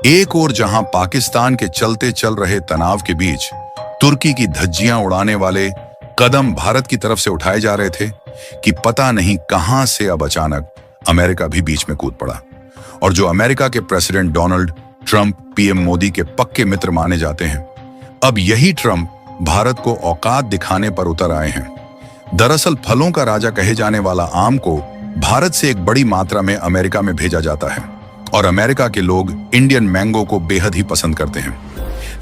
एक ओर जहां पाकिस्तान के चलते चल रहे तनाव के बीच तुर्की की धज्जियां उड़ाने वाले कदम भारत की तरफ से उठाए जा रहे थे कि पता नहीं कहां से अब अचानक अमेरिका भी बीच में कूद पड़ा। और जो अमेरिका के president Donald Trump PM Modi के पक्के मित्र माने जाते हैं, अब यही ट्रंप भारत को औकात दिखाने पर उतर आए हैं। दरअसल फलों का राजा कहे जाने वाला आम को भारत से एक बड़ी मात्रा में अमेरिका में भेजा जाता है और अमेरिका के लोग इंडियन मैंगो को बेहद ही पसंद करते हैं।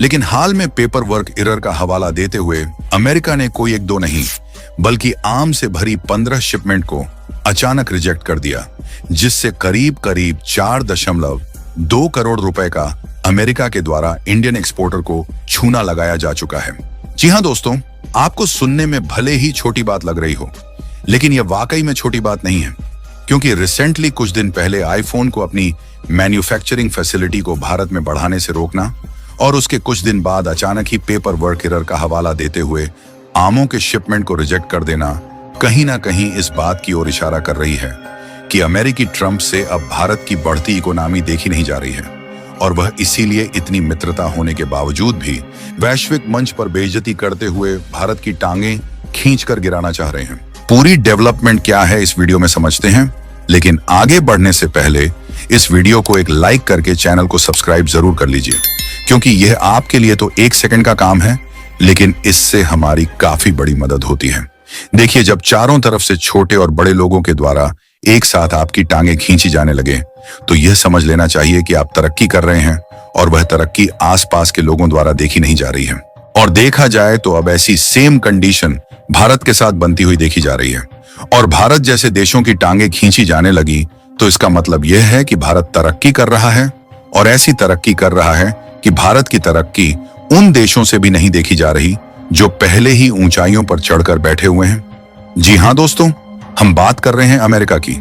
लेकिन हाल में पेपर वर्क एरर का हवाला देते हुए अमेरिका ने कोई एक दो नहीं बल्कि आम से भरी 15 शिपमेंट को अचानक रिजेक्ट कर दिया, जिससे करीब 4.2 करोड़ रुपए का अमेरिका के द्वारा इंडियन एक्सपोर्टर को छूना लगाया जा चुका है। जी हां दोस्तों, आपको सुनने में भले ही छोटी बात लग रही हो, लेकिन यह वाकई में छोटी बात नहीं है, क्योंकि रिसेंटली कुछ दिन पहले आईफोन को अपनी मैन्युफैक्चरिंग फैसिलिटी को भारत में बढ़ाने से रोकना और उसके कुछ दिन बाद अचानक ही पेपर वर्क एरर का हवाला देते हुए आमों के शिपमेंट को रिजेक्ट कर देना कहीं ना कहीं इस बात की ओर इशारा कर रही है कि अमेरिकी ट्रंप से अब भारत की बढ़ती इकोनॉमी देखी नहीं जा रही है और वह इसीलिए इतनी मित्रता होने के बावजूद भी वैश्विक मंच पर बेइज्जती करते हुए भारत की टांगें खींचकर गिराना चाह रहे हैं। पूरी डेवलपमेंट क्या है इस वीडियो में समझते हैं, लेकिन आगे बढ़ने से पहले इस वीडियो को एक लाइक करके चैनल को सब्सक्राइब जरूर कर लीजिए, क्योंकि यह आपके लिए तो 1 सेकंड का काम है, लेकिन इससे हमारी काफी बड़ी मदद होती है। देखिए, जब चारों तरफ से छोटे और बड़े लोगों के द्वारा एक साथ आपकी टांगें खींची जाने लगे, तो यह समझ लेना चाहिए कि आप तरक्की कर रहे हैं और वह तरक्की आसपास के लोगों द्वारा देखी नहीं जा रही है। और देखा जाए तो अब ऐसी सेम कंडीशन भारत के साथ बनती हुई देखी जा रही है और भारत जैसे देशों की टांगें खींची जाने लगी, तो इसका मतलब यह है कि भारत तरक्की कर रहा है और ऐसी तरक्की कर रहा है कि भारत की तरक्की उन देशों से भी नहीं देखी जा रही जो पहले ही ऊंचाइयों पर चढ़कर बैठे हुए हैं। जी हां दोस्तों, हम बात कर रहे हैं अमेरिका की,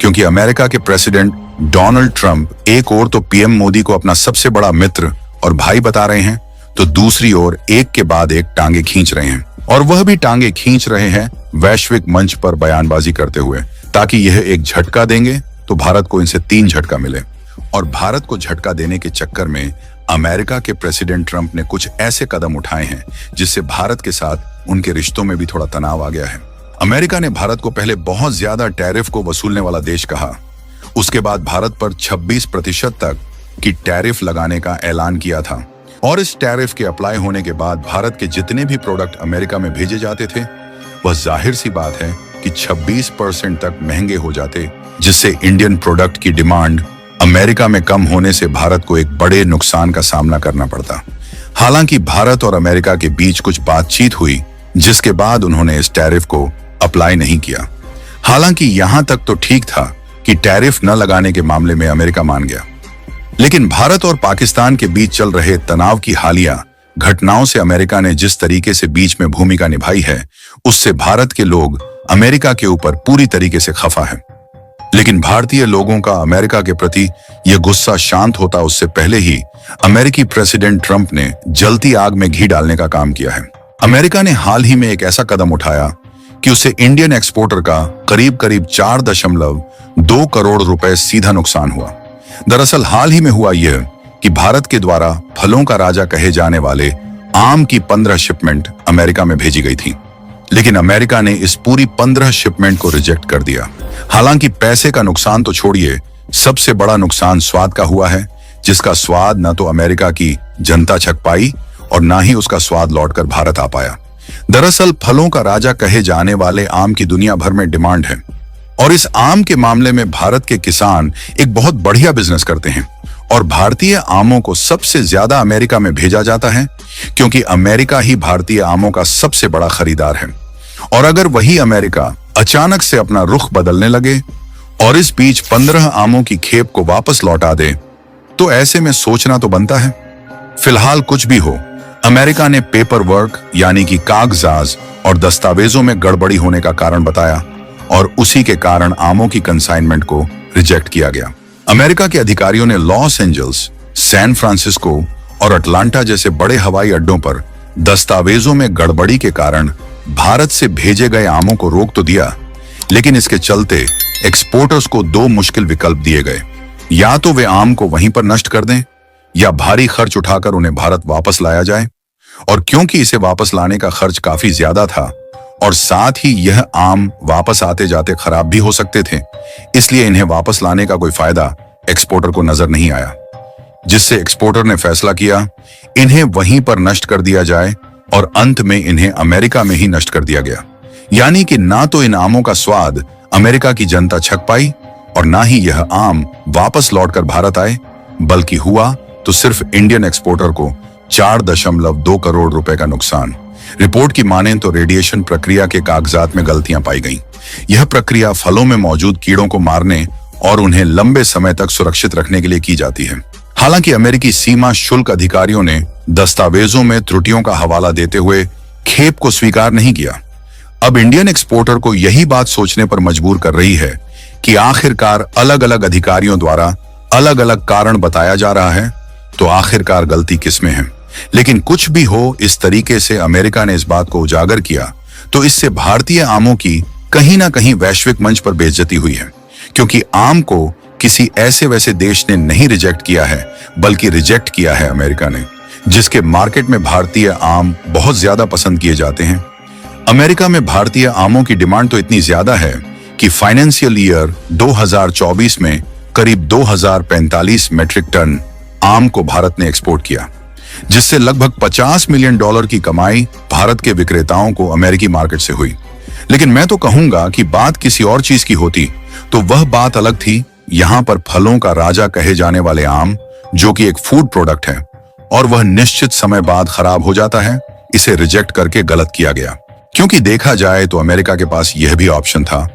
क्योंकि अमेरिका के प्रेसिडेंट डोनाल्ड ट्रंप एक ओर तो पीएम मोदी को अपना सबसे बड़ा मित्र और भाई बता रहे हैं, तो दूसरी ओर एक के बाद एक टांगे खींच रहे हैं और वह भी टांगे खींच रहे हैं वैश्विक मंच पर बयानबाजी करते हुए, ताकि यह एक झटका देंगे तो भारत को इनसे 3 झटका मिले। और भारत को झटका देने के चक्कर में अमेरिका के प्रेसिडेंट ट्रंप ने कुछ ऐसे कदम उठाए हैं जिससे भारत के साथ उनके रिश्तों में भी थोड़ा तनाव आ गया है। अमेरिका ने भारत को पहले बहुत ज्यादा टैरिफ को वसूलने वाला देश कहा, उसके बाद भारत पर 26% तक की टैरिफ लगाने का ऐलान किया था और इस टैरिफ के अप्लाई होने के बाद भारत के जितने भी प्रोडक्ट अमेरिका में भेजे जाते थे, वह जाहिर सी बात है कि 26% तक महंगे हो जाते, जिससे इंडियन प्रोडक्ट की डिमांड अमेरिका में कम होने से भारत को एक बड़े नुकसान का सामना करना पड़ता। हालांकि भारत और अमेरिका के बीच कुछ बातचीत हुई, जिसके बाद उन्होंने इस टैरिफ को अप्लाई नहीं किया। हालांकि यहां तक तो ठीक था कि टैरिफ न लगाने के मामले में अमेरिका मान गया, लेकिन भारत और पाकिस्तान के बीच चल रहे तनाव की हालिया घटनाओं से अमेरिका ने जिस तरीके से बीच में भूमिका निभाई है, उससे भारत के लोग अमेरिका के ऊपर पूरी तरीके से खफा है। लेकिन भारतीय लोगों का अमेरिका के प्रति यह गुस्सा शांत होता उससे पहले ही अमेरिकी प्रेसिडेंट ट्रंप ने जलती आग में घी डालने का काम किया है। अमेरिका ने हाल ही में एक ऐसा कदम उठाया कि उसे इंडियन एक्सपोर्टर का करीब 4.2 करोड़ रुपए सीधा नुकसान हुआ। दरअसल हाल ही में हुआ यह कि भारत के द्वारा फलों का राजा कहे जाने वाले आम की 15 शिपमेंट अमेरिका में भेजी गई थी, लेकिन अमेरिका ने इस पूरी 15 शिपमेंट को रिजेक्ट कर दिया। हालांकि पैसे का नुकसान तो छोड़िए, सबसे बड़ा नुकसान स्वाद का हुआ है, जिसका स्वाद न तो अमेरिका की जनता छक पाई और ना ही उसका स्वाद लौटकर भारत आ पाया। दरअसल फलों का राजा कहे जाने वाले आम की दुनिया भर में डिमांड है और इस आम के मामले में भारत के किसान एक बहुत बढ़िया बिजनेस करते हैं और भारतीय आमों को सबसे ज्यादा अमेरिका में भेजा जाता है, क्योंकि अमेरिका ही भारतीय आमों का सबसे बड़ा खरीदार है। और अगर वही अमेरिका अचानक से अपना रुख बदलने लगे और इस बीच 15 आमों की खेप को वापस लौटा दे, तो ऐसे में सोचना तो बनता है। फिलहाल कुछ भी हो, अमेरिका ने पेपर वर्क यानी कि कागजात और दस्तावेजों में गड़बड़ी होने का कारण बताया और उसी के कारण आमों की कंसाइनमेंट को रिजेक्ट किया गया। अमेरिका के अधिकारियों ने लॉस एंजल्स, सैन फ्रांसिस्को और अटलांटा जैसे बड़े हवाई अड्डों पर दस्तावेजों में गड़बड़ी के कारण भारत से भेजे गए आमों को रोक तो दिया, लेकिन इसके चलते एक्सपोर्टर्स को 2 मुश्किल विकल्प दिए गए। या तो वे आम को वहीं पर नष्ट कर दें या भारी खर्च उठाकर उन्हें भारत वापस लाया जाए। और क्योंकि इसे वापस लाने का खर्च काफी ज्यादा था और साथ ही यह आम वापस आते जाते खराब भी हो सकते थे, इसलिए इन्हें वापस लाने का कोई फायदा एक्सपोर्टर को नजर नहीं आया, जिससे एक्सपोर्टर ने फैसला किया इन्हें वहीं पर नष्ट कर दिया जाए और अंत में इन्हें अमेरिका में ही नष्ट कर दिया गया। यानी कि ना तो इन आमों का स्वाद अमेरिका की जनता छक पाई और ना ही यह आम वापस लौटकर भारत आए, बल्कि हुआ तो सिर्फ इंडियन एक्सपोर्टर को 4.2 करोड़ रुपए का नुकसान। रिपोर्ट की माने तो रेडिएशन प्रक्रिया के कागजात में गलतियां पाई गईं। यह प्रक्रिया फलों में मौजूद कीड़ों को मारने और उन्हें लंबे समय तक सुरक्षित रखने के लिए की जाती है। हालांकि अमेरिकी सीमा शुल्क अधिकारियों ने दस्तावेजों में त्रुटियों का हवाला देते हुए खेप को स्वीकार नहीं किया। अब इंडियन एक्सपोर्टर को यही बात सोचने पर मजबूर कर रही है कि आखिरकार अलग अलग अधिकारियों द्वारा अलग अलग कारण बताया जा रहा है, तो आखिरकार गलती किसमें है। लेकिन कुछ भी हो, इस तरीके से अमेरिका ने इस बात को उजागर किया तो इससे भारतीय आमों की कहीं ना कहीं वैश्विक मंच पर बेइज्जती हुई है, क्योंकि आम को किसी ऐसे वैसे देश ने नहीं रिजेक्ट किया है, बल्कि रिजेक्ट किया है अमेरिका ने, जिसके मार्केट में भारतीय आम बहुत ज्यादा पसंद किए जाते हैं। अमेरिका में भारतीय आमों की डिमांड तो इतनी ज्यादा है कि फाइनेंशियल ईयर 2024 में करीब 2045 मेट्रिक टन आम को भारत ने एक्सपोर्ट किया, जिससे लगभग $50 मिलियन की कमाई भारत के विक्रेताओं को अमेरिकी मार्केट से हुई। लेकिन मैं तो कहूंगा कि बात किसी और चीज की होती तो वह बात अलग थी। यहाँ पर फलों का राजा कहे जाने वाले आम, जो कि एक फूड प्रोडक्ट है और वह निश्चित समय बाद खराब हो जाता है, इसे रिजेक्ट करके गलत किया गया। क्योंकि देखा जाए तो अमेरिका के पास यह भी ऑप्शन था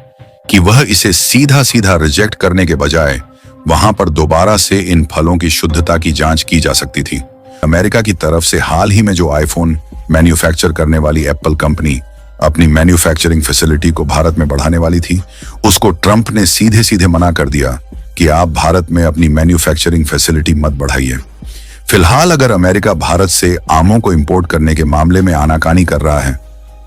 कि वह इसे सीधा सीधा रिजेक्ट करने के बजाय वहां पर दोबारा से इन फलों की शुद्धता की जांच की जा सकती थी। अमेरिका की तरफ से हाल ही में जो आईफोन मैन्युफैक्चर करने वाली एप्पल कंपनी अपनी मैन्युफैक्चरिंग फैसिलिटी को भारत में बढ़ाने वाली थी, उसको ट्रंप ने सीधे सीधे मना कर दिया कि आप भारत में अपनी मैन्युफैक्चरिंग फैसिलिटी मत बढ़ाइए। फिलहाल अगर अमेरिका भारत से आमों को इंपोर्ट करने के मामले में आनाकानी कर रहा है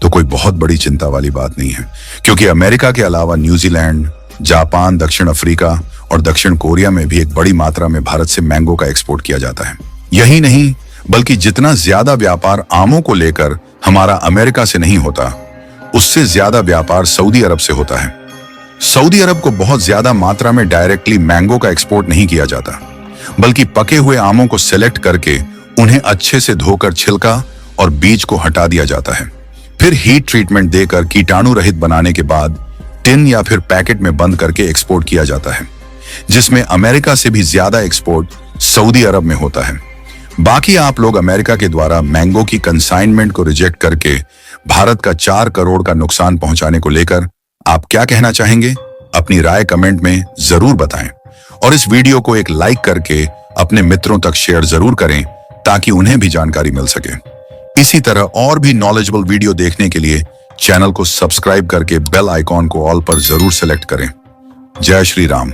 तो कोई बहुत बड़ी चिंता वाली बात नहीं है, क्योंकि अमेरिका के अलावा न्यूजीलैंड, जापान, दक्षिण अफ्रीका और दक्षिण कोरिया में भी एक बड़ी मात्रा में भारत से मैंगो का एक्सपोर्ट किया जाता है। यही नहीं, बल्कि जितना ज्यादा व्यापार आमों को लेकर हमारा अमेरिका से नहीं होता, उससे ज्यादा व्यापार सऊदी अरब से होता है। सऊदी अरब को बहुत ज्यादा मात्रा में डायरेक्टली मैंगो का एक्सपोर्ट नहीं किया जाता, बल्कि पके हुए आमों को सिलेक्ट करके उन्हें अच्छे से धोकर छिलका और बीज को हटा दिया जाता है। फिर हीट ट्रीटमेंट देकर कीटाणु रहित बनाने के बाद टिन या फिर पैकेट में बंद करके एक्सपोर्ट किया जाता है, जिसमें अमेरिका से भी ज्यादा एक्सपोर्ट सऊदी अरब में होता है। बाकी आप लोग अमेरिका के द्वारा मैंगो की कंसाइनमेंट को रिजेक्ट करके भारत का 4 करोड़ का नुकसान पहुंचाने को लेकर आप क्या कहना चाहेंगे? अपनी राय कमेंट में जरूर बताएं और इस वीडियो को एक लाइक करके अपने मित्रों तक शेयर जरूर करें ताकि उन्हें भी जानकारी मिल सके। इसी तरह और भी नॉलेजेबल वीडियो देखने के लिए चैनल को सब्सक्राइब करके बेल आइकॉन को ऑल पर जरूर सेलेक्ट करें। जय श्री राम।